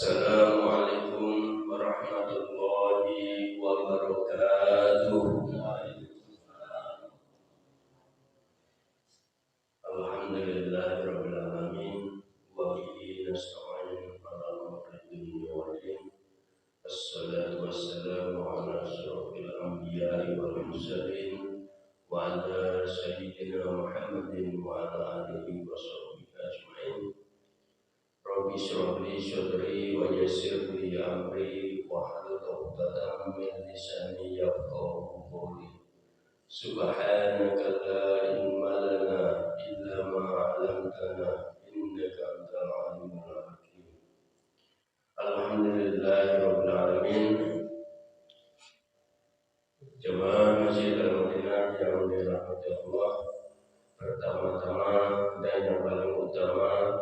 Assalamualaikum warahmatullahi wabarakatuh. Alhamdulillahirabbil alamin wa bihi nasta'in ala umuri dunya wal din. Assalatu wassalamu ala asyrafil anbiya'i wal mursalin wa ala sayyidina Muhammadin wa ala alihi wa sahbihi ajma'in. Rabbi shrah li sadri wa yassir li amri wahlul 'uqdatam min lisani yafqahu qawli. Subhanaka la ilma lana illa ma 'allamtana innaka antal 'alimul hakim. Alhamdulillahirabbil alamin. Jemaah Masjid Al-Madinah yang dirahmati Allah, pertama-tama dan yang paling utama,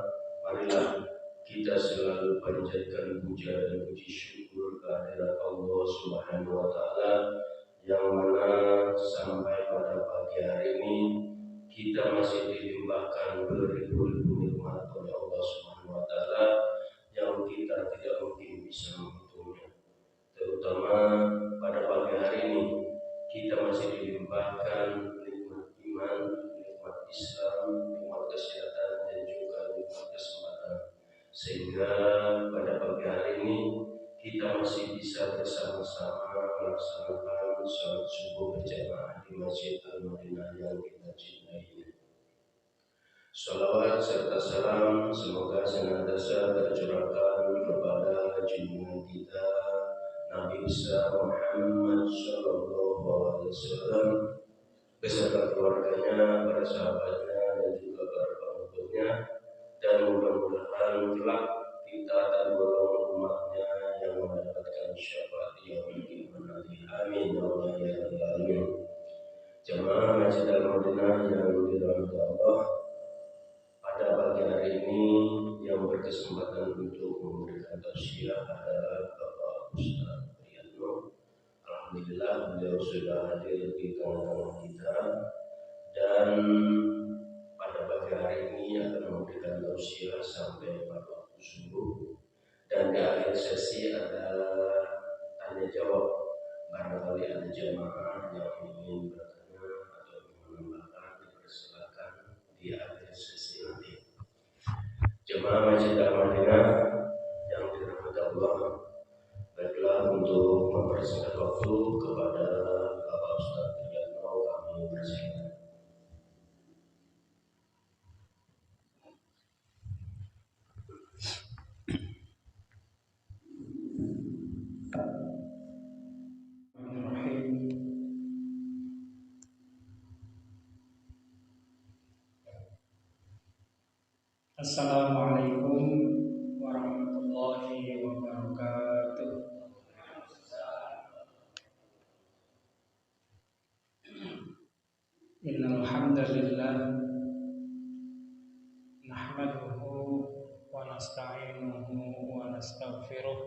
marilah kita selalu panjatkan puja dan puji syukur kehadirat Allah Subhanahu wa taala yang mana sampai pada pagi hari ini kita masih dilimpahkan beribu-ribu nikmat oleh Allah Subhanahu wa taala yang kita tidak mungkin bisa menghitungnya. Terutama pada pagi hari ini kita masih dilimpahkan nikmat iman, nikmat Islam, nikmat kesehatan dan juga nikmat kesempatan. Sehingga pada pagi hari ini kita masih bisa bersama-sama melaksanakan salat subuh berjamaah di Masjid Al-Madinah yang kita cintai ini. Salawat serta salam semoga senantiasa tercurahkan kepada junjungan kita Nabi besar Muhammad sallallahu alaihi wasallam beserta keluarganya, para sahabatnya dan juga para pengikutnya, dan mudah-mudahan kelak kita tergolong umatnya yang mendapatkan syafaat yaumil qiyamah. Amin ya rabbal alamin. Jemaah Masjid Al-Madinah yang dirahmati Allah, pada pagi hari ini yang berkesempatan untuk memberikan tausiah adalah Bapak Ustaz Riyadno. Alhamdulillah beliau sudah hadir di tengah-tengah kita dan pada pagi hari ini akan memberikan tausiah sampai pada waktu subuh, dan di akhir sesi ada tanya jawab. Barangkali ada jemaah yang ingin bertanya atau menambahkan, dipersilakan di akhir sesi nanti. Jemaah Masjid Al-Madinah yang dirahmati Allah, baiklah untuk mempersingkat waktu kepada Bapak Ustaz Riyadno kami persilakan. Assalamualaikum warahmatullahi wabarakatuh. Innal hamdalillah nahmaduhu wa nasta'inuhu wa nastaghfiruh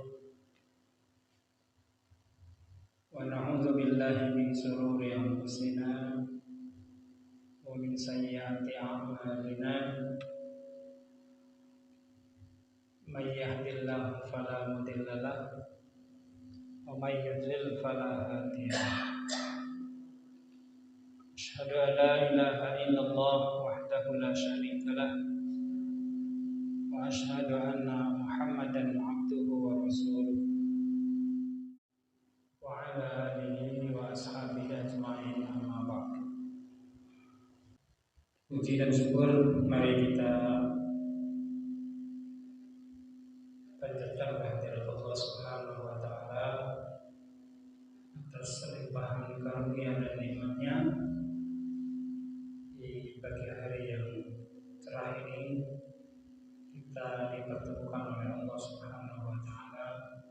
wa na'udzu billahi min shururi anfusina wa min sayyiati a'malina. May yahdihillahu fala mudilla lahu wa may yudlil fala hadiya lahu. Asyhadu an la ilaha illallah wahdahu la syarika lah wa asyhadu anna Muhammadan abduhu wa rasuluh wa ala alihi wa ashabihi ajma'in, amma ba'd. Puji dan syukur mari kita panjatkan kehadirat Allah Subhanahu wa taala atas limpahan karunia dan nikmatnya di pagi hari yang cerah ini. Kita dipertemukan oleh Allah Subhanahu wa taala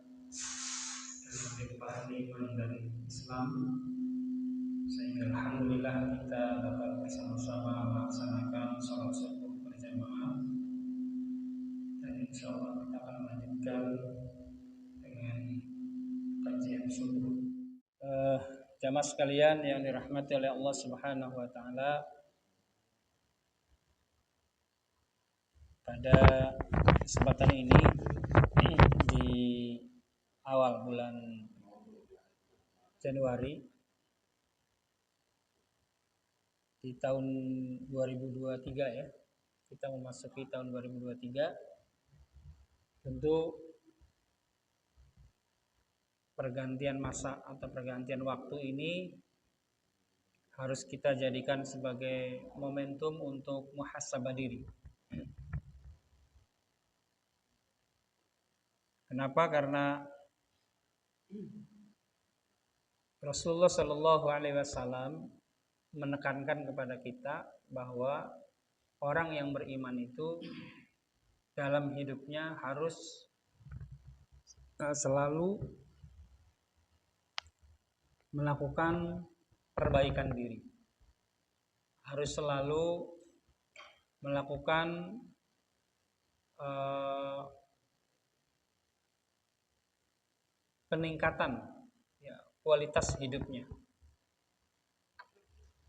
dengan limpahan iman dan Islam, sehingga alhamdulillah kita dapat bersama-sama melaksanakan salat subuh berjamaah, dan insyaallah kita akan melanjutkan dengan kajian subuh. Jamaah sekalian yang dirahmati oleh Allah Subhanahu wa taala, pada kesempatan ini di awal bulan Januari di tahun 2023 ya. Kita memasuki tahun 2023. Tentu pergantian masa atau pergantian waktu ini harus kita jadikan sebagai momentum untuk muhasabah diri. Kenapa? Karena Rasulullah Shallallahu Alaihi Wasallam menekankan kepada kita bahwa orang yang beriman itu dalam hidupnya harus selalu melakukan perbaikan diri, harus selalu melakukan peningkatan ya, kualitas hidupnya.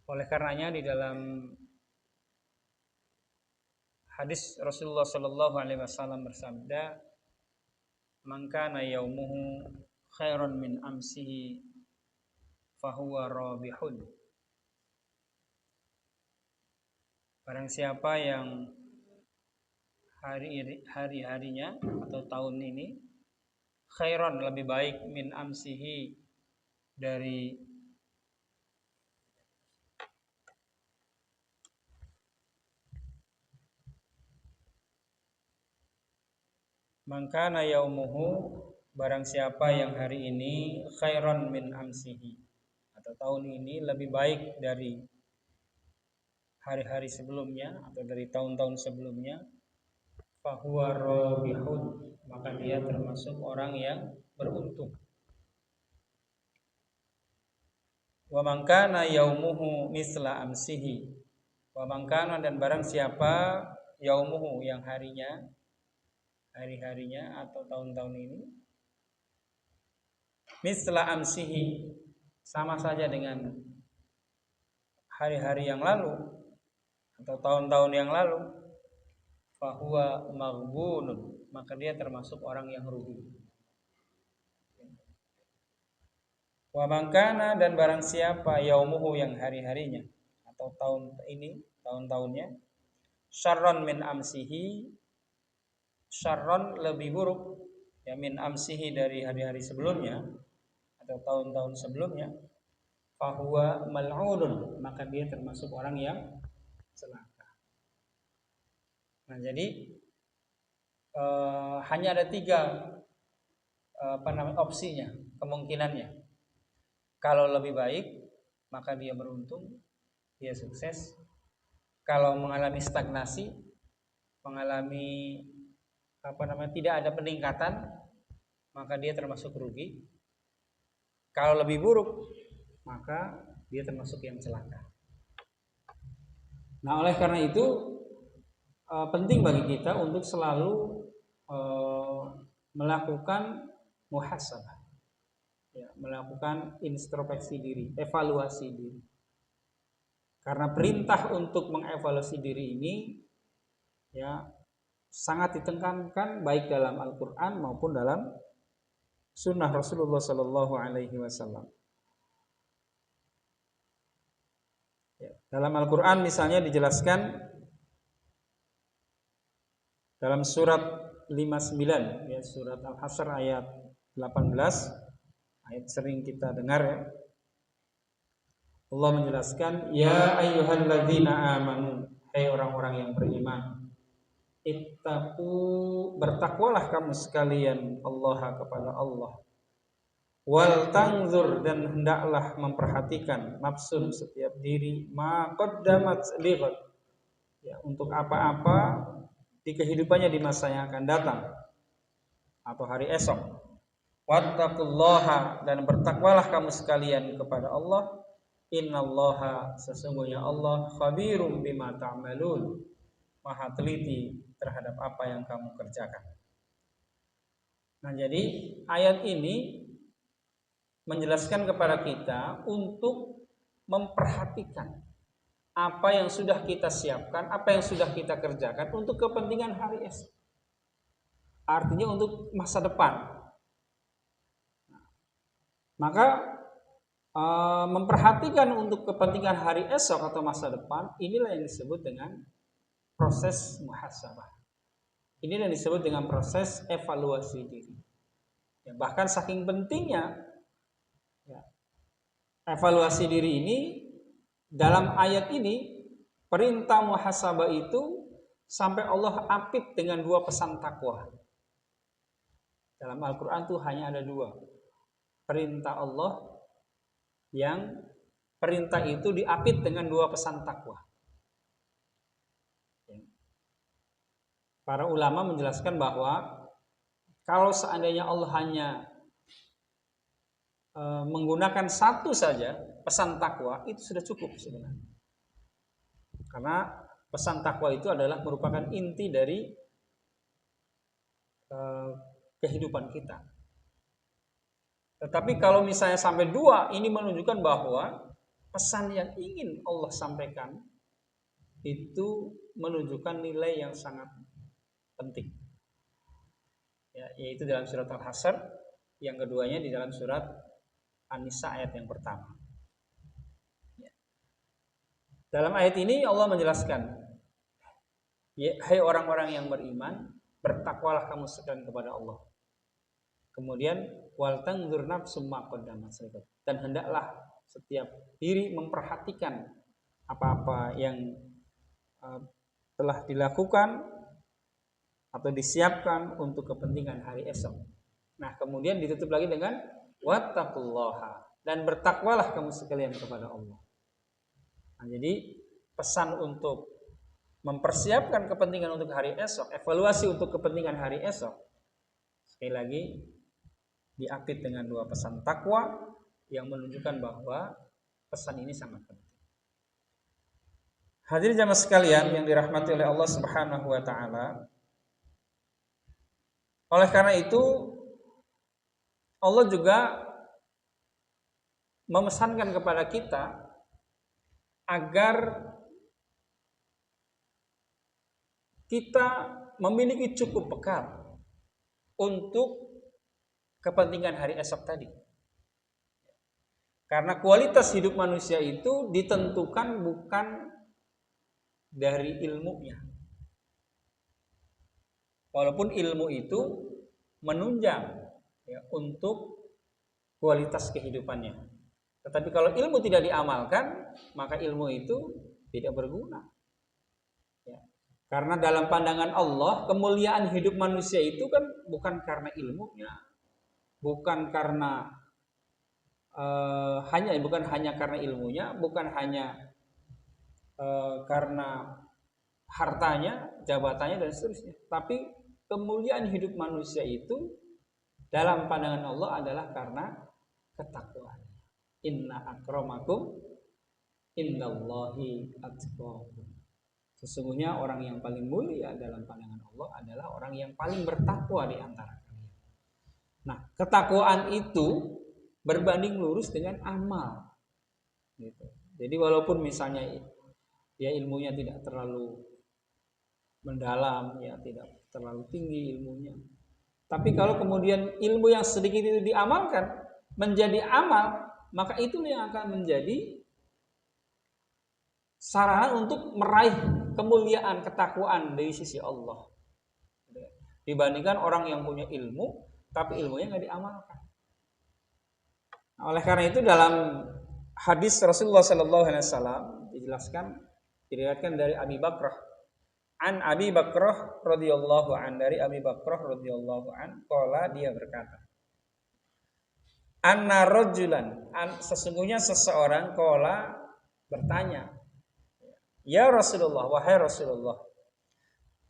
Oleh karenanya di dalam hadis Rasulullah Shallallahu Alaihi Wasallam bersabda, "Man kana yaumuhu khairan min amsihi fahuwa rabihun." Barang siapa yang hari-harinya atau tahun ini khairan lebih baik min amsihi dari mangkana yaumuhu, barang siapa yang hari ini khairan min amsihi atau tahun ini lebih baik dari hari-hari sebelumnya atau dari tahun-tahun sebelumnya, fahuwa rabihun, maka dia termasuk orang yang beruntung. Wa man kana yaumuhu misla amsihi, wa man kana, dan barang siapa yaumuhu yang hari-harinya atau tahun-tahun ini misla amsihi, sama saja dengan hari-hari yang lalu atau tahun-tahun yang lalu, fahuwa maghbunun, maka dia termasuk orang yang rugi. Wa man kana, dan barang siapa yaumuhu yang hari-harinya atau tahun-tahunnya syarron min amsihi, syarron lebih buruk ya, min amsihi dari hari-hari sebelumnya atau tahun-tahun sebelumnya, fahuwa mal'unun, maka dia termasuk orang yang celaka. Nah, jadi hanya ada 3 opsinya, kemungkinannya. Kalau lebih baik, maka dia beruntung, dia sukses. Kalau mengalami stagnasi, mengalami tidak ada peningkatan, maka dia termasuk rugi. Kalau lebih buruk, maka dia termasuk yang celaka. Nah, oleh karena itu penting bagi kita untuk selalu melakukan muhasabah, ya, melakukan introspeksi diri, evaluasi diri. Karena perintah untuk mengevaluasi diri ini ya sangat ditekankan baik dalam Al-Quran maupun dalam Sunnah Rasulullah Sallallahu Alaihi Wasallam. Ya, dalam Al-Quran misalnya dijelaskan dalam surat 59 ya, surat Al-Hasyr ayat 18, ayat sering kita dengar ya. Allah menjelaskan, ya ayyuhalladzina amanu, hai orang-orang yang beriman, ittaqu, bertakwalah kamu sekalian Allah kepada Allah, wal tanzur, dan hendaklah memperhatikan nafsun setiap diri, ma qaddamat lighad, ya, untuk apa-apa di kehidupannya di masa yang akan datang atau hari esok. Wattaqullaha, dan bertakwalah kamu sekalian kepada Allah, innallaha, sesungguhnya Allah, khabirum bima ta'malun, maha teliti terhadap apa yang kamu kerjakan. Nah, jadi ayat ini menjelaskan kepada kita untuk memperhatikan apa yang sudah kita siapkan, apa yang sudah kita kerjakan untuk kepentingan hari esok. Artinya untuk masa depan. Maka memperhatikan untuk kepentingan hari esok atau masa depan, inilah yang disebut dengan proses muhasabah. Inilah yang disebut dengan proses evaluasi diri. Ya, bahkan saking pentingnya ya, evaluasi diri ini, dalam ayat ini perintah muhasabah itu sampai Allah apit dengan 2 pesan takwa. Dalam Al-Quran tuh hanya ada 2 perintah Allah, yang perintah itu diapit dengan 2 pesan takwa. Para ulama menjelaskan bahwa kalau seandainya Allah hanya menggunakan 1 saja pesan takwa, itu sudah cukup sebenarnya. Karena pesan takwa itu adalah merupakan inti dari kehidupan kita. Tetapi kalau misalnya sampai 2, ini menunjukkan bahwa pesan yang ingin Allah sampaikan itu menunjukkan nilai yang sangat penting. Ya, yaitu dalam surat Al-Hasyr, yang keduanya di dalam surat An-Nisa ayat yang pertama. Ya. Dalam ayat ini Allah menjelaskan, ya, hai orang-orang yang beriman, bertakwalah kamu sekalian kepada Allah. Kemudian wal tanzur nafsum ma qaddamat, dan hendaklah setiap diri memperhatikan apa-apa yang telah dilakukan atau disiapkan untuk kepentingan hari esok. Nah, kemudian ditutup lagi dengan wattaqullaha, dan bertakwalah kamu sekalian kepada Allah. Nah, jadi pesan untuk mempersiapkan kepentingan untuk hari esok, evaluasi untuk kepentingan hari esok, sekali lagi diapit dengan 2 pesan takwa yang menunjukkan bahwa pesan ini sangat penting. Hadirin jamaah sekalian yang dirahmati oleh Allah Subhanahu wa taala. Oleh karena itu Allah juga memesankan kepada kita agar kita memiliki cukup bekal untuk kepentingan hari esok tadi. Karena kualitas hidup manusia itu ditentukan bukan dari ilmunya. Walaupun ilmu itu menunjang ya, untuk kualitas kehidupannya. Tetapi kalau ilmu tidak diamalkan, maka ilmu itu tidak berguna. Ya. Karena dalam pandangan Allah, kemuliaan hidup manusia itu kan bukan karena ilmunya, bukan karena bukan hanya karena ilmunya, bukan hanya karena hartanya, jabatannya dan seterusnya. Tapi kemuliaan hidup manusia itu dalam pandangan Allah adalah karena ketakwaan. Inna akramakum indallahi atqakum. Sesungguhnya orang yang paling mulia dalam pandangan Allah adalah orang yang paling bertakwa di antara kalian. Nah, ketakwaan itu berbanding lurus dengan amal. Gitu. Jadi walaupun misalnya ya ilmunya tidak terlalu mendalam, ya tidak terlalu tinggi ilmunya, tapi kalau kemudian ilmu yang sedikit itu diamalkan menjadi amal, maka itu yang akan menjadi sarana untuk meraih kemuliaan, ketakwaan dari sisi Allah. Dibandingkan orang yang punya ilmu tapi ilmunya nggak diamalkan. Nah, oleh karena itu dalam hadis Rasulullah SAW dijelaskan, diriwayatkan dari Abi Bakrah, an Abi Bakrah radhiyallahu an, dari Abi Bakrah radhiyallahu an, qala, dia berkata, anna rajulan, sesungguhnya seseorang, qala, bertanya, ya Rasulullah, wahai Rasulullah,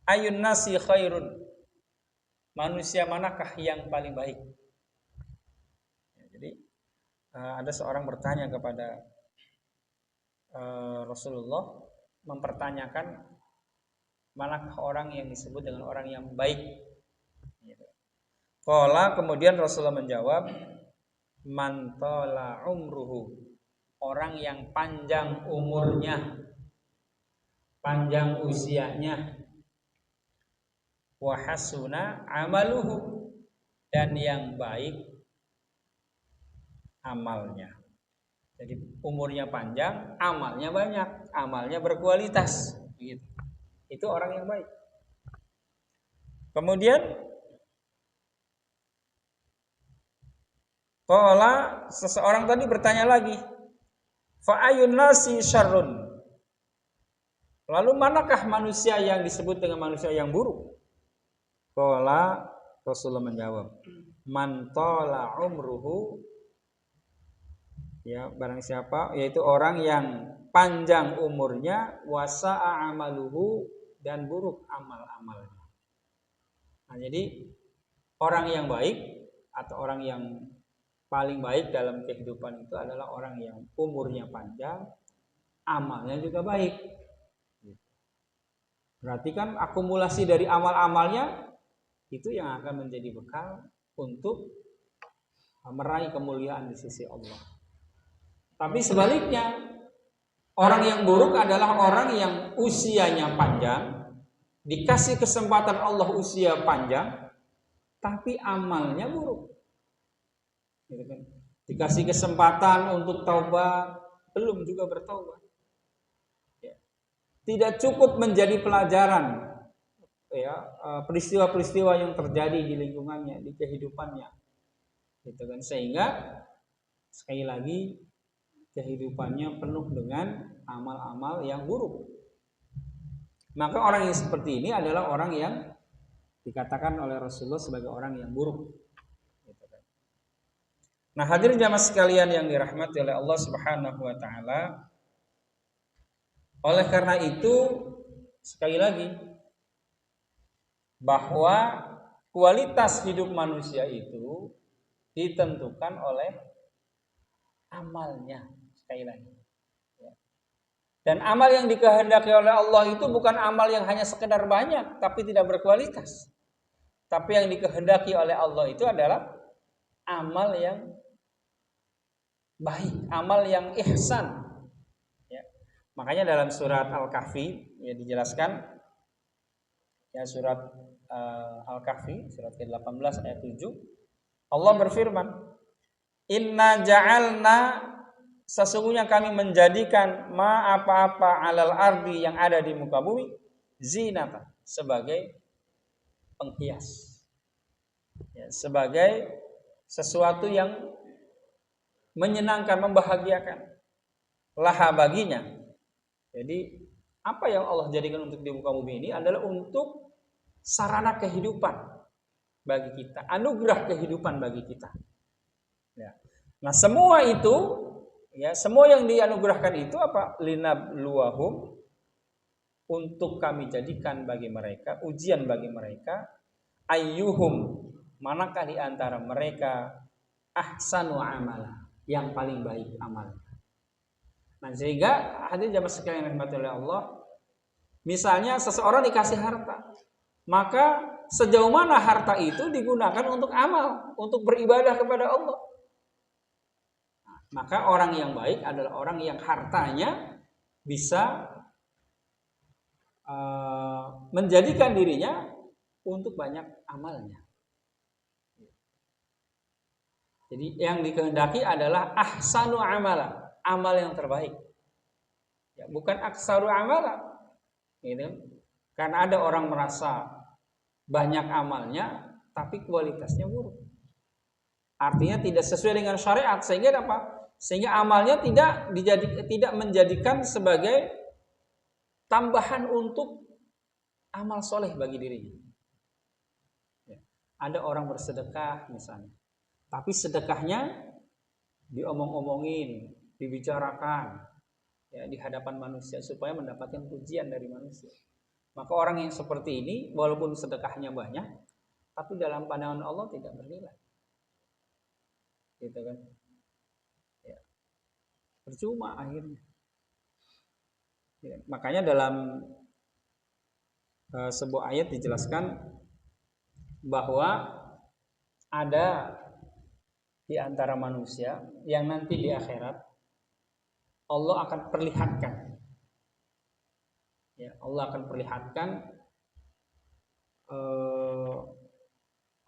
ayun nasi khairun, manusia manakah yang paling baik? Jadi ada seorang bertanya kepada Rasulullah, mempertanyakan manakah orang yang disebut dengan orang yang baik. Qala, kemudian Rasulullah menjawab, man tala umruhu, orang yang panjang umurnya, panjang usianya, wa hasuna amaluhu, dan yang baik amalnya. Jadi umurnya panjang, amalnya banyak, amalnya berkualitas. Gitu. Itu orang yang baik. Kemudian qala, seseorang tadi bertanya lagi, fa ayun nasi syarrun. Lalu manakah manusia yang disebut dengan manusia yang buruk? Qala, Rasulullah menjawab, man tala umruhu, ya barang siapa, yaitu orang yang panjang umurnya, wasa'a amaluhu, dan buruk amal-amalnya. Nah, jadi orang yang baik atau orang yang paling baik dalam kehidupan itu adalah orang yang umurnya panjang, amalnya juga baik. Berarti kan akumulasi dari amal-amalnya itu yang akan menjadi bekal untuk meraih kemuliaan di sisi Allah. Tapi sebaliknya, orang yang buruk adalah orang yang usianya panjang, dikasih kesempatan Allah usia panjang, tapi amalnya buruk. Gitu kan? Dikasih kesempatan untuk taubat, belum juga bertaubat. Ya. Tidak cukup menjadi pelajaran, ya, peristiwa-peristiwa yang terjadi di lingkungannya, di kehidupannya, gitu kan? Sehingga sekali lagi kehidupannya penuh dengan amal-amal yang buruk. Maka orang yang seperti ini adalah orang yang dikatakan oleh Rasulullah sebagai orang yang buruk. Nah, hadirin jamaah sekalian yang dirahmati oleh Allah Subhanahu wa taala, oleh karena itu sekali lagi bahwa kualitas hidup manusia itu ditentukan oleh amalnya, sekali lagi. Dan amal yang dikehendaki oleh Allah itu bukan amal yang hanya sekedar banyak tapi tidak berkualitas. Tapi yang dikehendaki oleh Allah itu adalah amal yang baik, amal yang ihsan. Ya. Makanya dalam surat Al-Kahfi ya dijelaskan, ya surat Al-Kahfi surat ke-18 ayat 7, Allah berfirman, Inna ja'alna, sesungguhnya kami menjadikan ma apa-apa alal ardi, yang ada di muka bumi, zinata, sebagai penghias, ya, sebagai sesuatu yang menyenangkan, membahagiakan, laha baginya. Jadi apa yang Allah jadikan untuk di muka bumi ini adalah untuk sarana kehidupan bagi kita, anugerah kehidupan bagi kita. Ya. Nah, semua itu, ya, semua yang dianugerahkan itu apa? Linabluwahum, untuk kami jadikan bagi mereka, ujian bagi mereka, ayyuhum, manakah di antara mereka, ahsanu amala, yang paling baik amal. Nah, sehingga hadirin jamaah sekalian yang dirahmati oleh Allah, misalnya seseorang dikasih harta, maka sejauh mana harta itu digunakan untuk amal, untuk beribadah kepada Allah. Maka orang yang baik adalah orang yang hartanya bisa menjadikan dirinya untuk banyak amalnya. Jadi yang dikehendaki adalah ahsanu amala, amal yang terbaik. Ya, bukan aksaru amala. Gitu. Karena ada orang merasa banyak amalnya tapi kualitasnya buruk. Artinya tidak sesuai dengan syariat, sehingga apa? Sehingga amalnya tidak menjadikan sebagai tambahan untuk amal soleh bagi dirinya. Ya. Ada orang bersedekah misalnya, tapi sedekahnya diomong-omongin, dibicarakan, ya, di hadapan manusia supaya mendapatkan pujian dari manusia. Maka orang yang seperti ini walaupun sedekahnya banyak, tapi dalam pandangan Allah tidak bernilai. Gitu kan? Ya. Percuma akhirnya. Ya. Makanya dalam sebuah ayat dijelaskan bahwa ada di antara manusia yang nanti di akhirat Allah akan perlihatkan, ya, Allah akan perlihatkan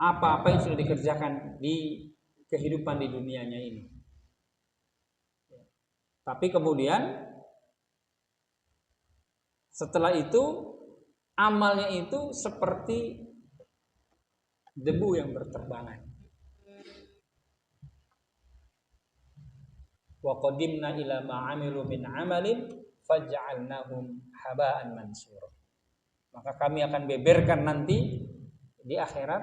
apa-apa yang sudah dikerjakan di kehidupan di dunianya ini. Tapi kemudian setelah itu amalnya itu seperti debu yang berterbangan. Wa qadimna ila ma 'amilu min 'amalin faj'alnahum haba'an mansura. Maka kami akan beberkan nanti di akhirat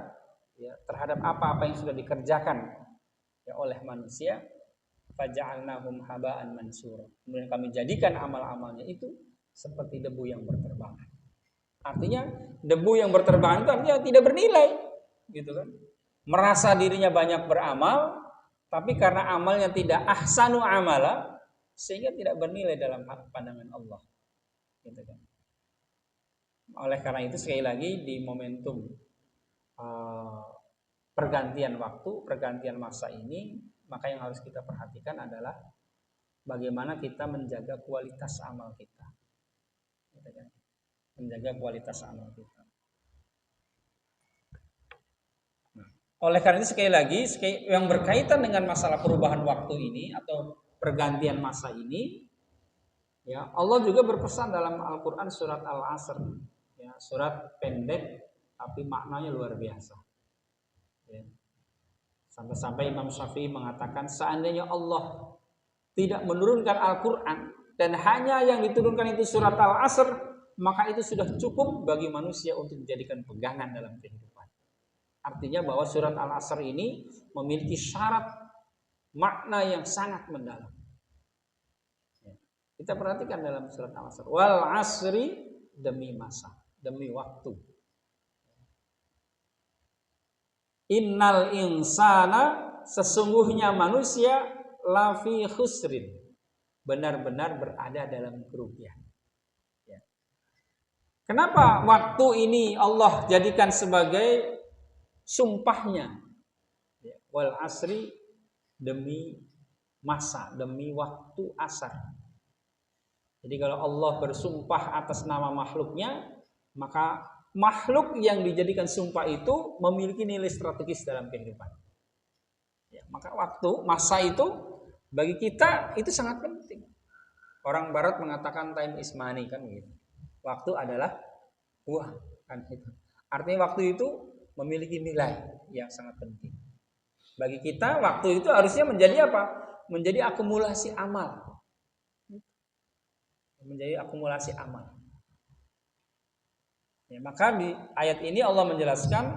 ya, terhadap apa-apa yang sudah dikerjakan ya oleh manusia, faj'alnahum haba'an mansura. Kemudian kami jadikan amal-amalnya itu seperti debu yang berterbangan. Artinya debu yang berterbangan itu artinya tidak bernilai, gitu kan? Merasa dirinya banyak beramal, tapi karena amalnya tidak ahsanu amala, sehingga tidak bernilai dalam pandangan Allah, gitu kan? Oleh karena itu sekali lagi di momentum pergantian waktu, pergantian masa ini, maka yang harus kita perhatikan adalah bagaimana kita menjaga kualitas amal kita, gitu kan? Menjaga kualitas amal kita. Oleh karena itu sekali lagi yang berkaitan dengan masalah perubahan waktu ini atau pergantian masa ini, ya Allah juga berpesan dalam Al-Quran surat Al-Asr, ya, surat pendek tapi maknanya luar biasa. Ya. Sampai-sampai Imam Syafi'i mengatakan seandainya Allah tidak menurunkan Al-Quran dan hanya yang diturunkan itu surat Al-Asr, maka itu sudah cukup bagi manusia untuk dijadikan pegangan dalam kehidupan. Artinya bahwa surat Al-Asr ini memiliki syarat makna yang sangat mendalam. Kita perhatikan dalam surat Al-Asr. Wal asri, demi masa, demi waktu. Innal insana, sesungguhnya manusia, lafi khusrin, benar-benar berada dalam kerugian. Ya. Kenapa waktu ini Allah jadikan sebagai sumpahnya? Ya. Wal asri, demi masa, demi waktu asar. Jadi kalau Allah bersumpah atas nama makhluknya, maka makhluk yang dijadikan sumpah itu memiliki nilai strategis dalam kehidupan. Ya, maka waktu, masa itu bagi kita itu sangat penting. Orang Barat mengatakan time is money, kan begitu. Waktu adalah uang, kan itu. Artinya waktu itu memiliki nilai yang sangat penting. Bagi kita waktu itu harusnya menjadi apa? Menjadi akumulasi amal. Menjadi akumulasi amal. Ya, maka di ayat ini Allah menjelaskan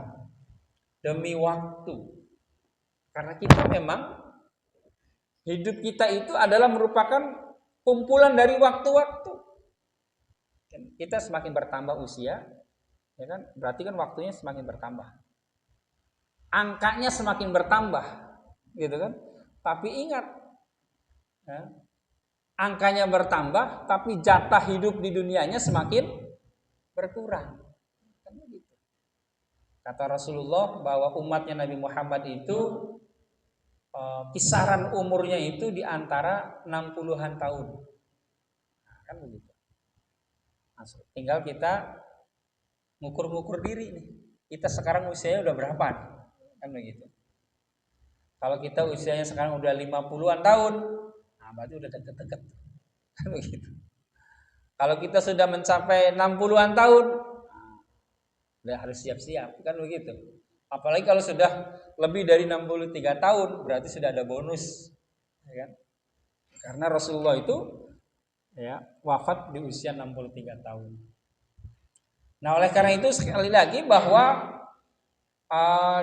demi waktu. Karena kita memang hidup kita itu adalah merupakan kumpulan dari waktu-waktu. Kita semakin bertambah usia, ya kan? Berarti kan waktunya semakin bertambah. Angkanya semakin bertambah, gitu kan? Tapi ingat, ya, angkanya bertambah, tapi jatah hidup di dunianya semakin berkurang. Kata Rasulullah bahwa umatnya Nabi Muhammad itu kisaran umurnya itu di antara 60-an tahun. Nah, kan begitu. Tinggal kita ngukur-ngukur diri nih. Kita sekarang usianya udah berapa? Kan begitu. Kalau kita usianya sekarang udah 50-an tahun, nah berarti udah deket-deket. Kan begitu. Kalau kita sudah mencapai 60-an tahun, udah harus siap-siap, kan begitu. Apalagi kalau sudah lebih dari 63 tahun, berarti sudah ada bonus, ya kan? Karena Rasulullah itu ya wafat di usia 63 tahun. Nah, oleh karena itu sekali lagi bahwa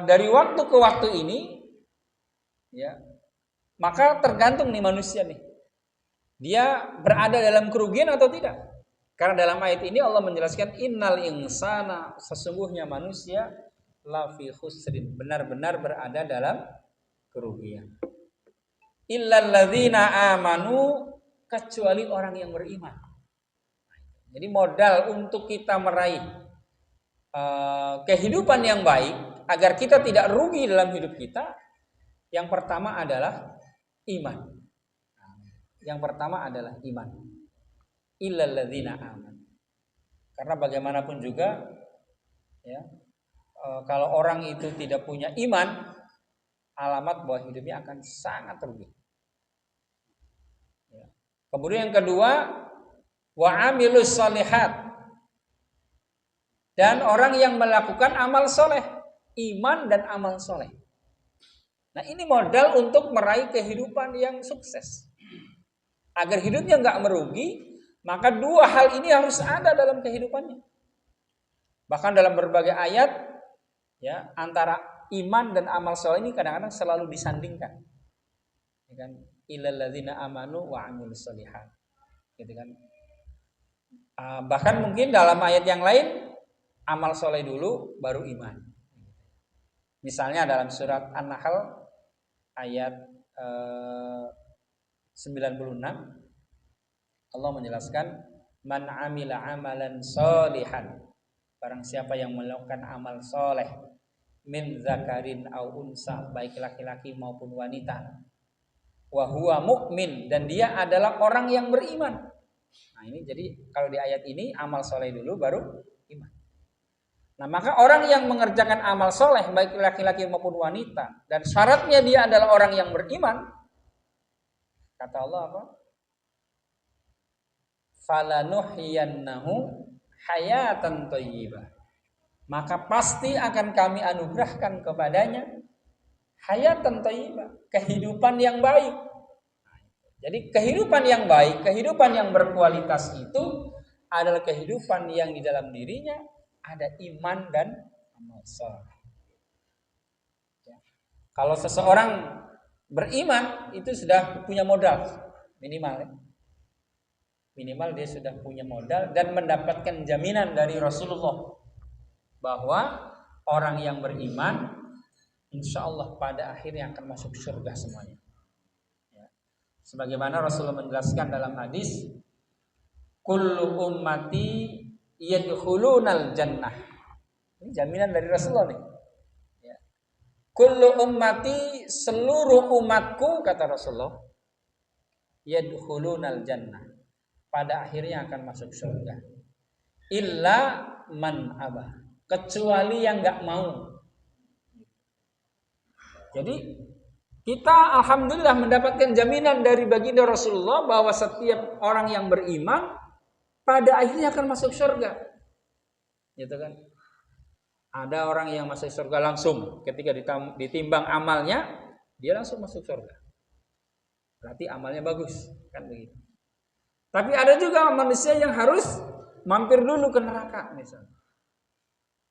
dari waktu ke waktu ini, ya, maka tergantung nih manusia nih, dia berada dalam kerugian atau tidak. Karena dalam ayat ini Allah menjelaskan innal insana, sesungguhnya manusia lafi khusrin, benar-benar berada dalam kerugian. Illal ladzina amanu, kecuali orang yang beriman. Jadi modal untuk kita meraih kehidupan yang baik agar kita tidak rugi dalam hidup kita, yang pertama adalah iman. Yang pertama adalah iman. Illal ladzina amanu. Karena bagaimanapun juga, ya, kalau orang itu tidak punya iman, alamat bahwa hidupnya akan sangat rugi. Ya. Kemudian yang kedua, wa amilus shalihat, dan orang yang melakukan amal soleh, iman dan amal soleh. Nah, ini modal untuk meraih kehidupan yang sukses. Agar hidupnya nggak merugi, maka dua hal ini harus ada dalam kehidupannya. Bahkan dalam berbagai ayat, ya, antara iman dan amal soleh ini kadang-kadang selalu disandingkan. Ya kan? Illal ladzina amanu wa amilus shalihat. Gitu kan? Bahkan mungkin dalam ayat yang lain, amal soleh dulu baru iman. Misalnya dalam surat An-Nahl ayat 96, Allah menjelaskan, man amila amalan solihan, barang siapa yang melakukan amal soleh, min zakarin au unsa, baik laki-laki maupun wanita, wa huwa mu'min, dan dia adalah orang yang beriman. Nah ini jadi kalau di ayat ini amal soleh dulu baru iman. Nah maka orang yang mengerjakan amal soleh baik laki-laki maupun wanita, dan syaratnya dia adalah orang yang beriman, kata Allah apa? Falanuhyiyannahu hayatan thayyibah, maka pasti akan kami anugerahkan kepadanya hayatan thayyibah, kehidupan yang baik. Jadi kehidupan yang baik, kehidupan yang berkualitas itu adalah kehidupan yang di dalam dirinya ada iman dan amal saleh. Ya. Kalau seseorang beriman itu sudah punya modal minimal, ya. Minimal dia sudah punya modal dan mendapatkan jaminan dari Rasulullah bahwa orang yang beriman insya Allah pada akhirnya akan masuk surga semuanya. Sebagaimana Rasulullah menjelaskan dalam hadis, kullu ummati yadkhulunal jannah. Ini jaminan dari Rasulullah nih. Ya. Kullu ummati, seluruh umatku, kata Rasulullah, yadkhulunal jannah, pada akhirnya akan masuk surga. Illa man abah, kecuali yang enggak mau. Jadi kita alhamdulillah mendapatkan jaminan dari baginda Rasulullah bahwa setiap orang yang beriman pada akhirnya akan masuk surga. Gitu kan? Ada orang yang masuk surga langsung ketika ditimbang amalnya, dia langsung masuk surga. Berarti amalnya bagus, kan begitu. Tapi ada juga manusia yang harus mampir dulu ke neraka misalnya.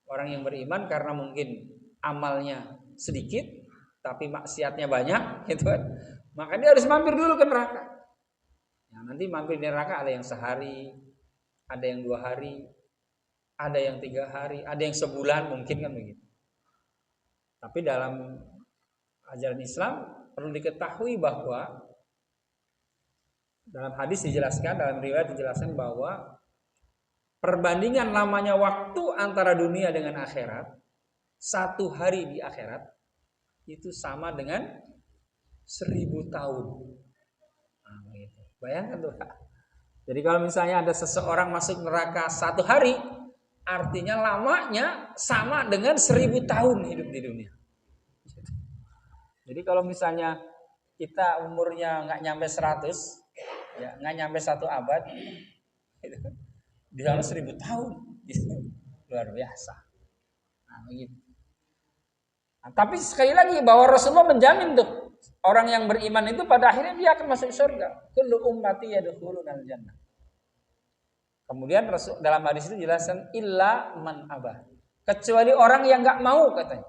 Orang yang beriman karena mungkin amalnya sedikit tapi maksiatnya banyak, gitu kan. Maka dia harus mampir dulu ke neraka. Nah, nanti mampir di neraka ada yang sehari, ada yang 2 hari, ada yang 3 hari, ada yang sebulan mungkin, kan begitu. Tapi dalam ajaran Islam perlu diketahui bahwa dalam hadis dijelaskan, dalam riwayat dijelaskan bahwa perbandingan lamanya waktu antara dunia dengan akhirat, 1 hari di akhirat itu sama dengan 1000 tahun. Nah, gitu. Bayangkan tuh. Jadi kalau misalnya ada seseorang masuk neraka 1 hari, artinya lamanya sama dengan 1000 tahun hidup di dunia. Jadi kalau misalnya kita umurnya nggak nyampe 100, ya nggak nyampe 1 abad, gitu, di dalam 1000 tahun, gitu. Luar biasa. Nah, begitu. Nah, tapi sekali lagi bahwa Rasulullah menjamin tuh orang yang beriman itu pada akhirnya dia akan masuk surga. Kullu ummati yadkhulunal jannah. Kemudian dalam hadis itu jelaskan illa man abah, kecuali orang yang enggak mau, katanya.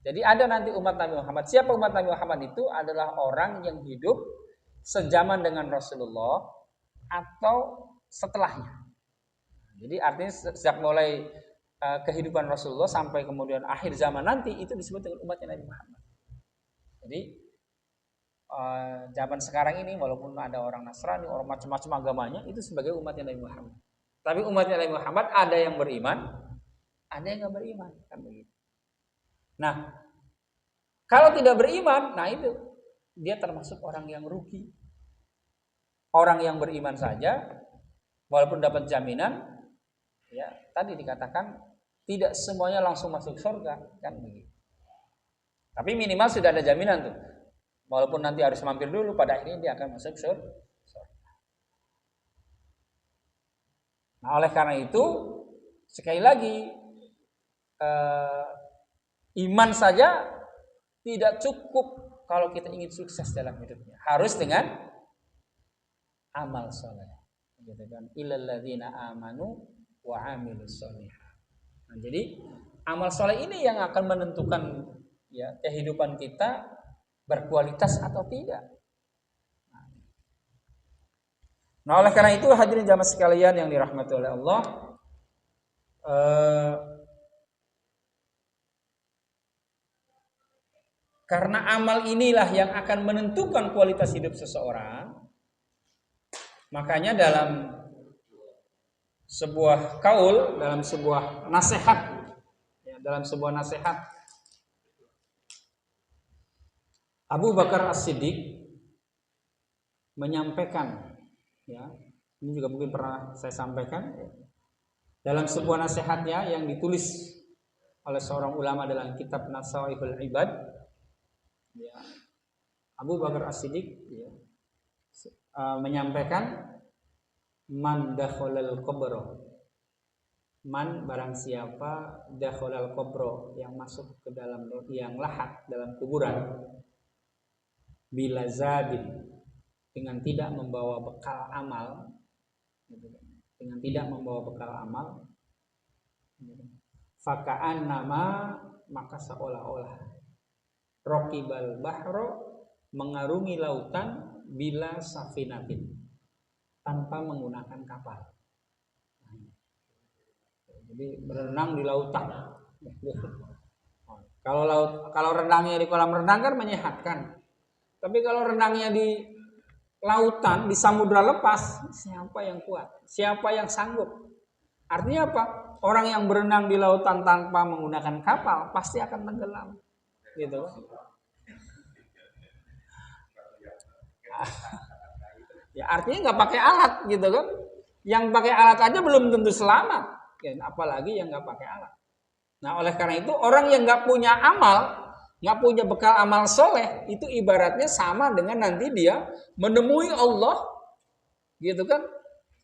Jadi ada nanti umat Nabi Muhammad. Siapa umat Nabi Muhammad itu? Adalah orang yang hidup sejaman dengan Rasulullah atau setelahnya. Jadi artinya sejak mulai kehidupan Rasulullah sampai kemudian akhir zaman nanti itu disebut dengan umatnya Nabi Muhammad. Jadi zaman sekarang ini walaupun ada orang Nasrani, orang macam-macam agamanya, itu sebagai umatnya Nabi Muhammad. Tapi umatnya Nabi Muhammad ada yang beriman, ada yang nggak beriman, kan begitu. Nah, kalau tidak beriman, nah itu dia termasuk orang yang rugi. Orang yang beriman saja, walaupun dapat jaminan, ya tadi dikatakan tidak semuanya langsung masuk surga, kan begitu. Tapi minimal sudah ada jaminan tuh. Walaupun nanti harus mampir dulu, pada akhirnya dia akan masuk surga. Nah, oleh karena itu sekali lagi iman saja tidak cukup kalau kita ingin sukses dalam hidupnya. Harus dengan amal soleh. Gitu kan? Illal ladzina amanu wa amilus sholihat. Nah, jadi amal soleh ini yang akan menentukan ya kehidupan kita berkualitas atau tidak. Nah, oleh karena itu hadirin jamaah sekalian yang dirahmati oleh Allah, karena amal inilah yang akan menentukan kualitas hidup seseorang, makanya dalam sebuah kaul, dalam sebuah nasihat, Abu Bakar As-Siddiq menyampaikan, ya, ini juga mungkin pernah saya sampaikan dalam sebuah nasihatnya yang ditulis oleh seorang ulama dalam kitab Nasaihul Ibad. Ya, Abu Bakar As-Siddiq ya, menyampaikan man dakhalal qabra, man barang siapa dakhalal qabra yang masuk ke dalam yang lahat dalam kuburan bila zadin dengan tidak membawa bekal amal, dengan tidak membawa bekal amal, faka'an nama maka seolah-olah raqibal bahro mengarungi lautan bila safinatin tanpa menggunakan kapal. Jadi berenang di lautan. Kalau renangnya di kolam renang kan menyehatkan. Tapi kalau renangnya di lautan, di samudra lepas, siapa yang kuat? Siapa yang sanggup? Artinya apa? Orang yang berenang di lautan tanpa menggunakan kapal pasti akan tenggelam. Gitu. Ya artinya nggak pakai alat gitu kan? Yang pakai alat aja belum tentu selamat, ya, apalagi yang nggak pakai alat. Nah oleh karena itu orang yang nggak punya amal, nggak punya bekal amal soleh, itu ibaratnya sama dengan nanti dia menemui Allah, gitu kan?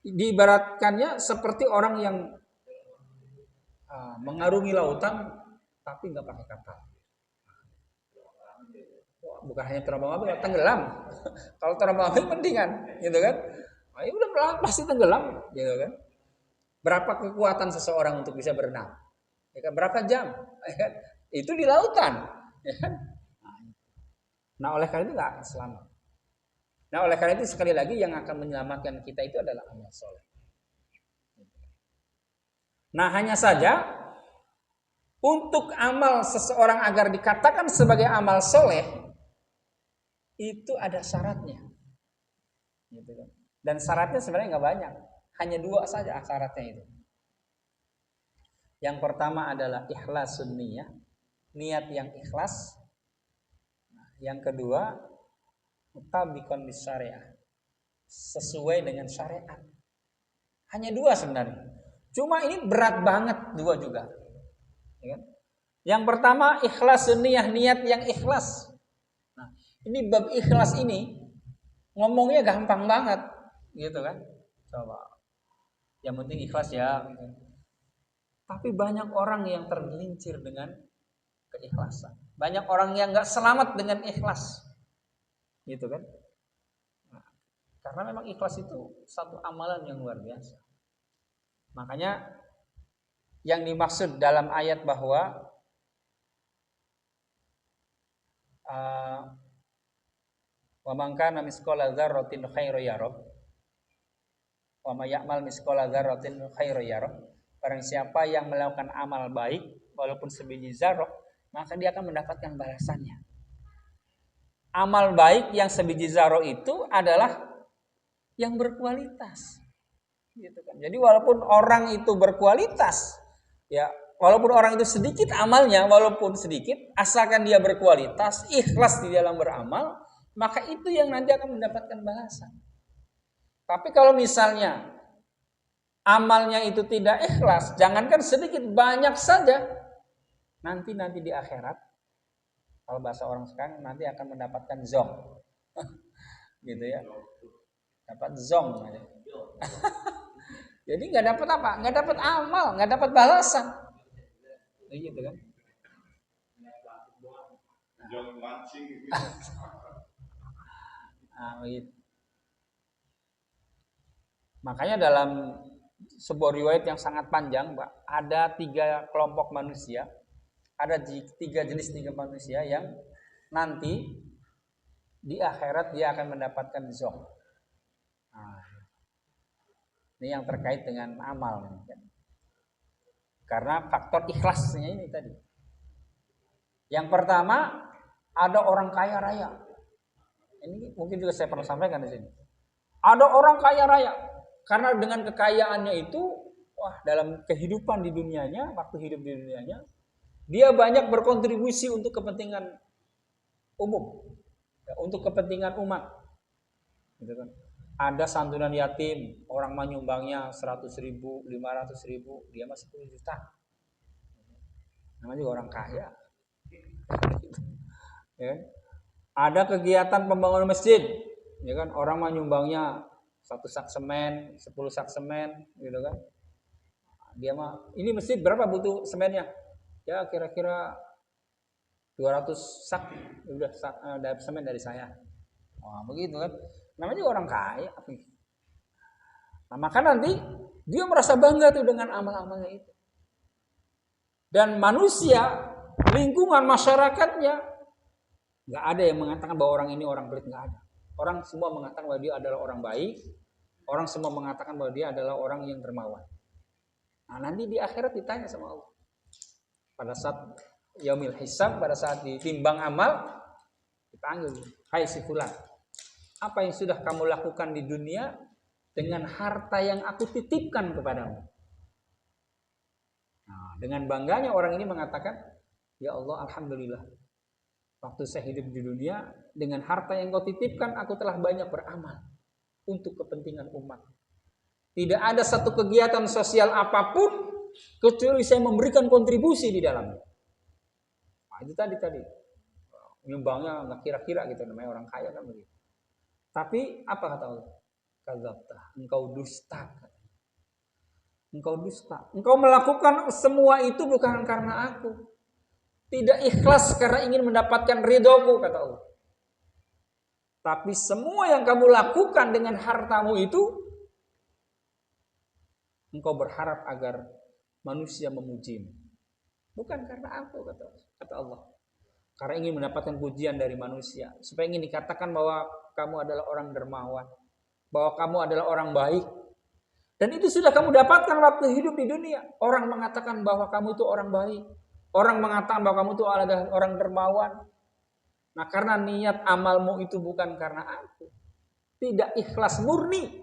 Diibaratkannya seperti orang yang mengarungi lautan tapi nggak pakai kapal. Bukan hanya terombang ambing, tenggelam. Kalau terombang ambing mendingan, gitu kan? Nah, ya udah pasti tenggelam, gitu kan? Berapa kekuatan seseorang untuk bisa berenang? Ya kan? Berapa jam? Ya kan? Itu di lautan. Ya kan? Nah, oleh karena itu nggak akan selamat. Nah, oleh karena itu sekali lagi yang akan menyelamatkan kita itu adalah amal soleh. Nah, hanya saja untuk amal seseorang agar dikatakan sebagai amal soleh itu ada syaratnya, gitu kan? Dan syaratnya sebenarnya nggak banyak, hanya 2 saja syaratnya itu. Yang pertama adalah ikhlasun niyah, niat yang ikhlas. Yang kedua, mutabiqon bisyariah, sesuai dengan syariat. Hanya 2 sebenarnya. Cuma ini berat banget 2 juga. Ya kan? Yang pertama ikhlasun niyah, niat yang ikhlas. Nah, ini bab ikhlas ini ngomongnya gampang banget, gitu kan? Coba. Yang penting ikhlas ya. Tapi banyak orang yang tergelincir dengan keikhlasan. Banyak orang yang nggak selamat dengan ikhlas, gitu kan? Nah, karena memang ikhlas itu satu amalan yang luar biasa. Makanya yang dimaksud dalam ayat bahwa wa man kana misqala dzarratin khairan yarah wa may ya'mal misqala dzarratin khairan yarah. Barang siapa yang melakukan amal baik walaupun sebiji zarrah, maka dia akan mendapatkan balasannya. Amal baik yang sebiji zarrah itu adalah yang berkualitas, gitu kan. Jadi walaupun orang itu berkualitas, ya walaupun orang itu sedikit amalnya, walaupun sedikit, asalkan dia berkualitas, ikhlas di dalam beramal, maka itu yang nanti akan mendapatkan balasan. Tapi kalau misalnya amalnya itu tidak ikhlas, jangankan sedikit, banyak saja, nanti di akhirat, kalau bahasa orang sekarang, nanti akan mendapatkan zong, gitu ya, dapat zong. Jadi nggak dapat apa? Nggak dapat amal, nggak dapat balasan. Gitu kan? Nah, begitu. Makanya dalam sebuah riwayat yang sangat panjang, Pak, ada 3 kelompok manusia, ada 3 jenis manusia yang nanti di akhirat dia akan mendapatkan zong. Nah, ini yang terkait dengan amal, karena faktor ikhlasnya ini tadi. Yang pertama, ada orang kaya raya. Ini mungkin juga saya pernah sampaikan di sini. Ada orang kaya raya, karena dengan kekayaannya itu, wah, dalam kehidupan di dunianya, waktu hidup di dunianya, dia banyak berkontribusi untuk kepentingan umum, ya, untuk kepentingan umat. Gitu kan. Ada santunan yatim, orang menyumbangnya 100.000, 500.000, dia mah 10 juta. Namanya juga orang kaya. Ya. Ada kegiatan pembangunan masjid, ya kan, orang menyumbangnya 1 sak semen, 10 sak semen, gitu kan. Dia mah, ini masjid berapa butuh semennya? Ya kira-kira 200 sak, udah dapat semen dari saya. Wah, begitu kan. Namanya juga orang kaya. Nah, maka nanti dia merasa bangga tuh dengan amal-amalnya itu. Dan manusia, lingkungan masyarakatnya, nggak ada yang mengatakan bahwa orang ini orang pelit, nggak ada. Orang semua mengatakan bahwa dia adalah orang baik. Orang semua mengatakan bahwa dia adalah orang yang dermawan. Nah, nanti di akhirat ditanya sama Allah. Pada saat yaumil hisab, pada saat ditimbang amal, dipanggil, hai si fulan, apa yang sudah kamu lakukan di dunia dengan harta yang aku titipkan kepadamu? Nah, dengan bangganya orang ini mengatakan, ya Allah, alhamdulillah, waktu saya hidup di dunia, dengan harta yang kau titipkan, aku telah banyak beramal untuk kepentingan umat. Tidak ada satu kegiatan sosial apapun kecuali saya memberikan kontribusi di dalamnya. Nah, itu tadi nyumbangnya nggak kira-kira gitu, namanya orang kaya kan begitu. Tapi apa kata Allah? Kadzabta, engkau dusta. Engkau dusta. Engkau melakukan semua itu bukan karena aku. Tidak ikhlas karena ingin mendapatkan ridhoku, kata Allah. Tapi semua yang kamu lakukan dengan hartamu itu, engkau berharap agar manusia memujimu. Bukan karena aku, kata Allah. Karena ingin mendapatkan pujian dari manusia. Supaya ingin dikatakan bahwa kamu adalah orang dermawan. Bahwa kamu adalah orang baik. Dan itu sudah kamu dapatkan waktu hidup di dunia. Orang mengatakan bahwa kamu itu orang baik. Orang mengatakan bahwa kamu itu adalah orang dermawan. Nah, karena niat amalmu itu bukan karena aku, tidak ikhlas murni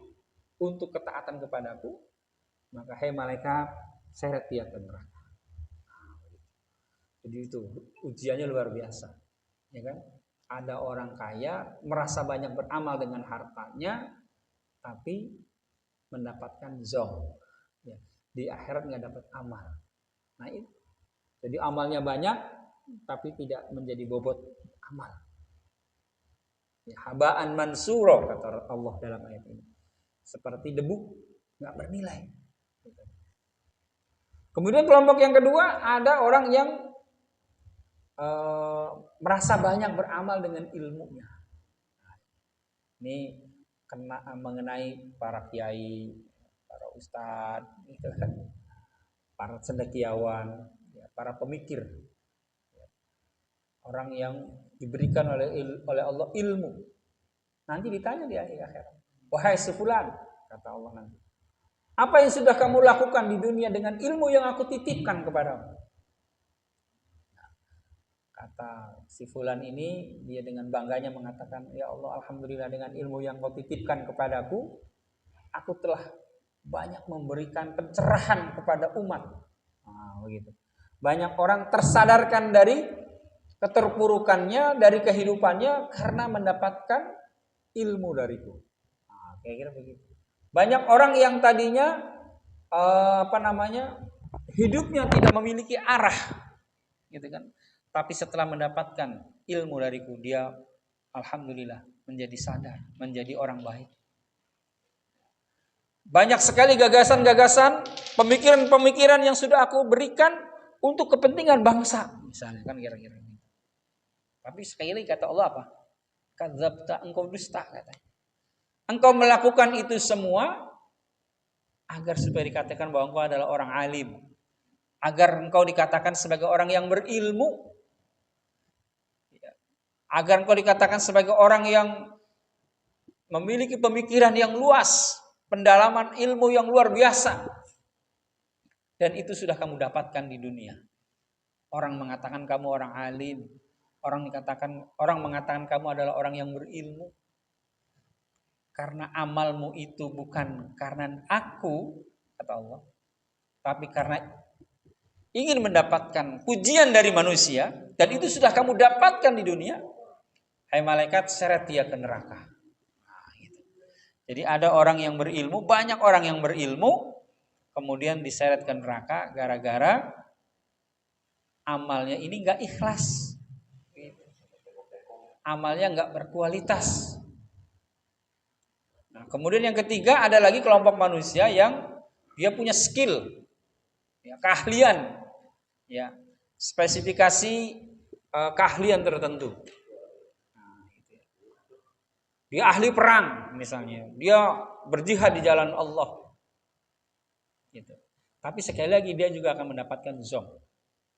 untuk ketaatan kepadaku, maka hai malaikat, seret dia ke neraka. Jadi itu ujiannya luar biasa, ya kan? Ada orang kaya merasa banyak beramal dengan hartanya, tapi mendapatkan zong, ya. Di akhirat nggak dapat amal. Nah itu, jadi amalnya banyak, tapi tidak menjadi bobot amal. Ya, habaan mansuro, kata Allah dalam ayat ini. Seperti debu, nggak bernilai. Kemudian kelompok yang kedua, ada orang yang merasa banyak beramal dengan ilmunya. Ini kena mengenai para kiai, para ustadz, gitu kan, para cendekiawan, ya, para pemikir, orang yang diberikan oleh Allah ilmu. Nanti ditanya di akhir akhirat, wahai si fulan, kata Allah nanti, apa yang sudah kamu lakukan di dunia dengan ilmu yang aku titipkan kepadamu? Kata si fulan ini, dia dengan bangganya mengatakan, ya Allah, alhamdulillah, dengan ilmu yang kau titipkan kepadaku, aku telah banyak memberikan pencerahan kepada umat. Nah, begitu. Banyak orang tersadarkan dari keterpurukannya, dari kehidupannya karena mendapatkan ilmu dariku. Nah, kira-kira begitu. Banyak orang yang tadinya hidupnya tidak memiliki arah, gitu kan. Tapi setelah mendapatkan ilmu dariku, dia alhamdulillah menjadi sadar, menjadi orang baik. Banyak sekali gagasan-gagasan, pemikiran-pemikiran yang sudah aku berikan untuk kepentingan bangsa, misalnya kan kira-kira. Tapi sekali lagi kata Allah apa? Kadzabta, engkau dusta katanya. Engkau melakukan itu semua agar supaya dikatakan bahwa engkau adalah orang alim, agar engkau dikatakan sebagai orang yang berilmu, agar engkau dikatakan sebagai orang yang memiliki pemikiran yang luas, pendalaman ilmu yang luar biasa. Dan itu sudah kamu dapatkan di dunia. Orang mengatakan kamu orang alim, orang mengatakan kamu adalah orang yang berilmu. Karena amalmu itu bukan karena aku, kata Allah, tapi karena ingin mendapatkan pujian dari manusia, dan itu sudah kamu dapatkan di dunia. Hai malaikat, seret dia ke neraka. Nah, gitu. Jadi ada orang yang berilmu, banyak orang yang berilmu, kemudian diseret ke neraka gara-gara amalnya ini nggak ikhlas, amalnya nggak berkualitas. Nah, kemudian yang ketiga ada lagi kelompok manusia yang dia punya skill, ya, keahlian, ya, spesifikasi keahlian tertentu. Dia ahli perang misalnya, dia berjihad di jalan Allah. Gitu. Tapi sekali lagi dia juga akan mendapatkan zom.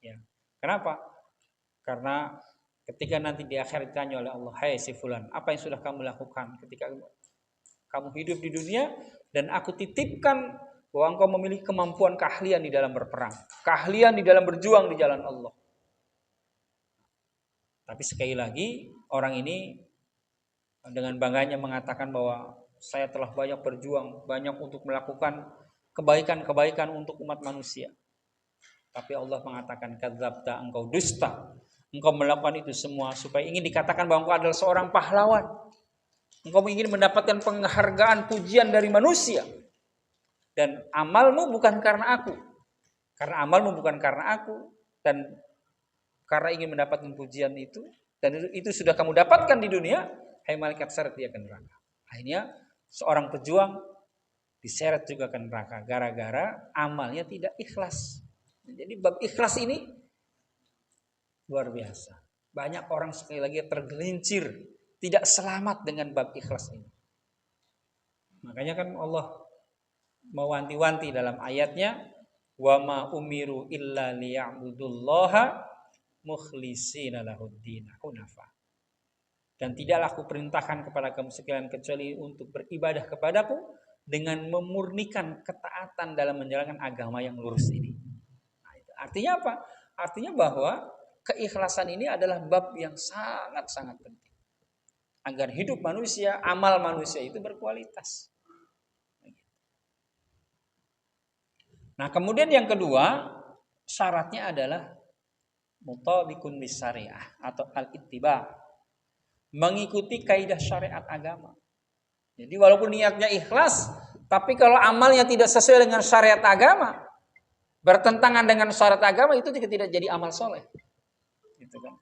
Ya. Kenapa? Karena ketika nanti di akhir ditanya oleh Allah, hai si fulan, apa yang sudah kamu lakukan ketika kamu hidup di dunia dan aku titipkan bahwa engkau memiliki kemampuan keahlian di dalam berperang, keahlian di dalam berjuang di jalan Allah. Tapi sekali lagi orang ini dengan bangganya mengatakan bahwa saya telah banyak berjuang, banyak untuk melakukan kebaikan-kebaikan untuk umat manusia. Tapi Allah mengatakan kadzabta, engkau dusta. Engkau melakukan itu semua supaya ingin dikatakan bahwa engkau adalah seorang pahlawan. Engkau ingin mendapatkan penghargaan, pujian dari manusia. Dan amalmu bukan karena aku. Karena amalmu bukan karena aku. Dan karena ingin mendapatkan pujian itu. Dan itu sudah kamu dapatkan di dunia. Hai malaikat, seret dia ke neraka. Akhirnya seorang pejuang diseret juga ke neraka. Gara-gara amalnya tidak ikhlas. Jadi bab ikhlas ini luar biasa. Banyak orang sekali lagi tergelincir, tidak selamat dengan bab ikhlas ini. Makanya kan Allah mewanti-wanti dalam ayatnya, wa ma umiru illa liya'budullaha mukhlishina lahuddin hunafa. Dan tidaklah aku perintahkan kepada kamu sekalian kecuali untuk beribadah kepadaku dengan memurnikan ketaatan dalam menjalankan agama yang lurus ini. Nah, itu artinya apa? Artinya bahwa keikhlasan ini adalah bab yang sangat-sangat penting. Agar hidup manusia, amal manusia itu berkualitas. Nah, kemudian yang kedua, syaratnya adalah mutabiqun bisyariah atau al-ittiba. Mengikuti kaidah syariat agama. Jadi walaupun niatnya ikhlas, tapi kalau amalnya tidak sesuai dengan syariat agama, bertentangan dengan syariat agama, itu tidak jadi amal soleh. Gitu kan?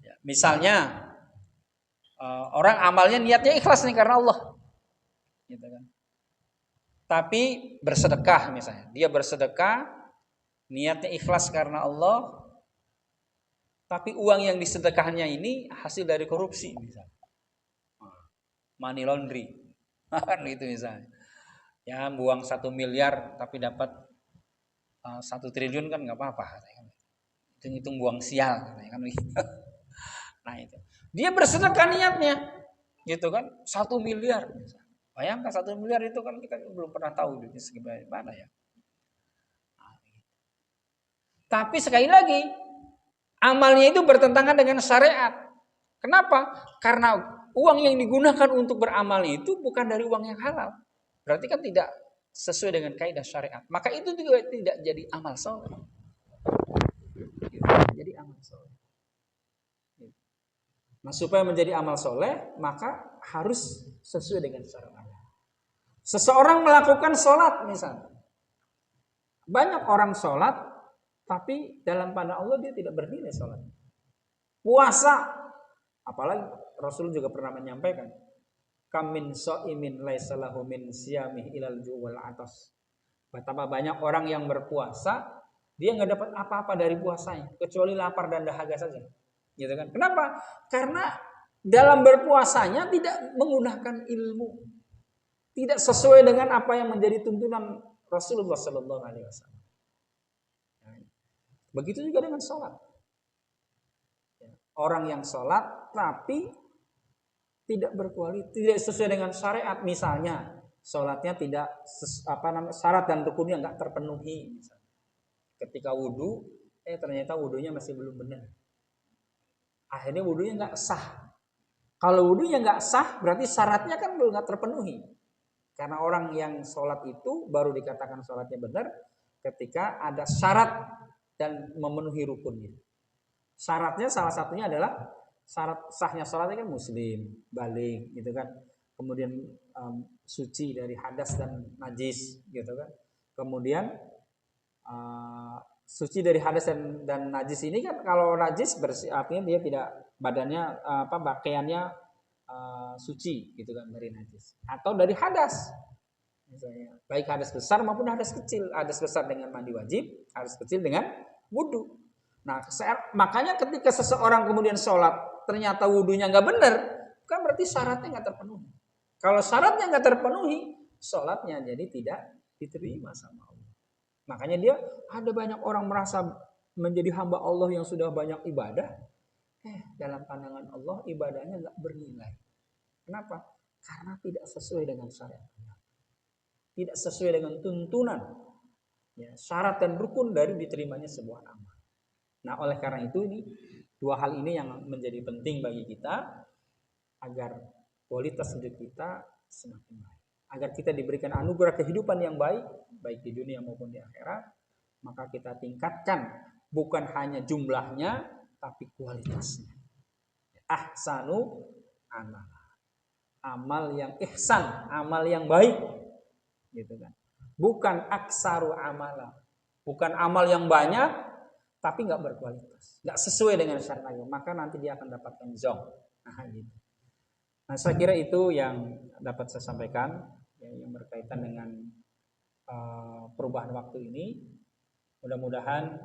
Ya, misalnya orang amalnya niatnya ikhlas nih karena Allah, gitu kan? Tapi bersedekah misalnya, dia bersedekah niatnya ikhlas karena Allah. Tapi uang yang disedekahnya ini hasil dari korupsi misalnya. Money laundry. Kan gitu misalnya. Ya buang 1 miliar tapi dapat 1 triliun kan enggak apa-apa. Hitung-hitung buang sial kan gitu. Nah itu. Dia bersedekah niatnya. Gitu kan. 1 miliar. Bayangkan 1 miliar itu kan kita belum pernah tahu duitnya segimana ya. Tapi sekali lagi amalnya itu bertentangan dengan syariat. Kenapa? Karena uang yang digunakan untuk beramal itu bukan dari uang yang halal. Berarti kan tidak sesuai dengan kaidah syariat. Maka itu juga tidak jadi amal soleh. Jadi amal soleh. Nah, supaya menjadi amal soleh, maka harus sesuai dengan syariat. Seseorang melakukan sholat misalnya. Banyak orang sholat, tapi dalam pandang Allah dia tidak bernilai sholat. Puasa, apalagi Rasul juga pernah menyampaikan, kam min shaimin laisa lahu min siyamih ilal ju' wal atas. Betapa banyak orang yang berpuasa, dia nggak dapat apa-apa dari puasanya kecuali lapar dan dahaga saja. Gitu kan? Kenapa? Karena dalam berpuasanya tidak menggunakan ilmu, tidak sesuai dengan apa yang menjadi tuntunan Rasulullah Sallallahu Alaihi Wasallam. Begitu juga dengan sholat. Orang yang sholat tapi tidak berkualitas, tidak sesuai dengan syariat, misalnya sholatnya tidak syarat dan rukunnya nggak terpenuhi. Misalnya. Ketika wudhu, ternyata wudhunya masih belum benar. Akhirnya wudhunya nggak sah. Kalau wudhunya nggak sah, berarti syaratnya kan belum nggak terpenuhi. Karena orang yang sholat itu baru dikatakan sholatnya benar ketika ada syarat dan memenuhi rukunnya. Syaratnya salah satunya adalah syarat sahnya sholatnya kan muslim, baligh, gitu kan. Kemudian suci dari hadas dan najis, gitu kan. Kemudian suci dari hadas dan najis ini kan, kalau najis bersih, artinya dia tidak badannya pakaiannya suci, gitu kan, dari najis atau dari hadas. Misalnya baik hadas besar maupun hadas kecil. Hadas besar dengan mandi wajib, hadas kecil dengan wudu. Nah, makanya ketika seseorang kemudian sholat ternyata wudunya nggak benar, kan berarti syaratnya nggak terpenuhi. Kalau syaratnya nggak terpenuhi, sholatnya jadi tidak diterima sama Allah. Makanya dia ada banyak orang merasa menjadi hamba Allah yang sudah banyak ibadah, dalam pandangan Allah ibadahnya nggak bernilai. Kenapa? Karena tidak sesuai dengan syariat. Tidak sesuai dengan tuntunan, syarat dan rukun dari diterimanya sebuah amal. Nah, oleh karena itu ini dua hal ini yang menjadi penting bagi kita agar kualitas hidup kita semakin baik. Agar kita diberikan anugerah kehidupan yang baik, baik di dunia maupun di akhirat, maka kita tingkatkan bukan hanya jumlahnya, tapi kualitasnya. Ahsanu amal. Amal yang ihsan, amal yang baik. Gitu kan. Bukan aksaru amala, bukan amal yang banyak tapi nggak berkualitas, nggak sesuai dengan syariat, maka nanti dia akan dapatkan zong. Gitu. Nah, saya kira itu yang dapat saya sampaikan, yang berkaitan dengan perubahan waktu ini. Mudah-mudahan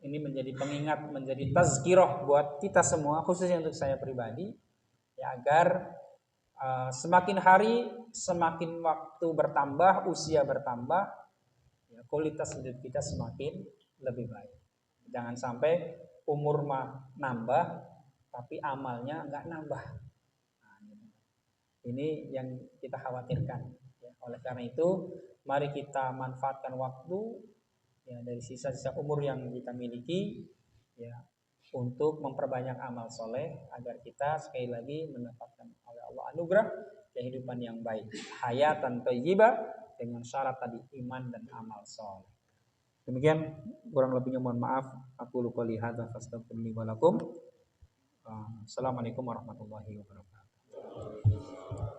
ini menjadi pengingat, menjadi tazkirah buat kita semua, khususnya untuk saya pribadi, ya, agar semakin hari, semakin waktu bertambah, usia bertambah, ya, kualitas hidup kita semakin lebih baik. Jangan sampai umur nambah, tapi amalnya nggak nambah. Nah, ini yang kita khawatirkan. Ya, oleh karena itu, mari kita manfaatkan waktu, ya, dari sisa-sisa umur yang kita miliki, ya, untuk memperbanyak amal soleh agar kita sekali lagi mendapatkan oleh Allah anugerah kehidupan yang baik, hayatan thayyibah, dengan syarat tadi iman dan amal soleh. Demikian, kurang lebihnya mohon maaf. Aku lupa lihat dan fastaghfirullah walakum. Assalamualaikum warahmatullahi wabarakatuh.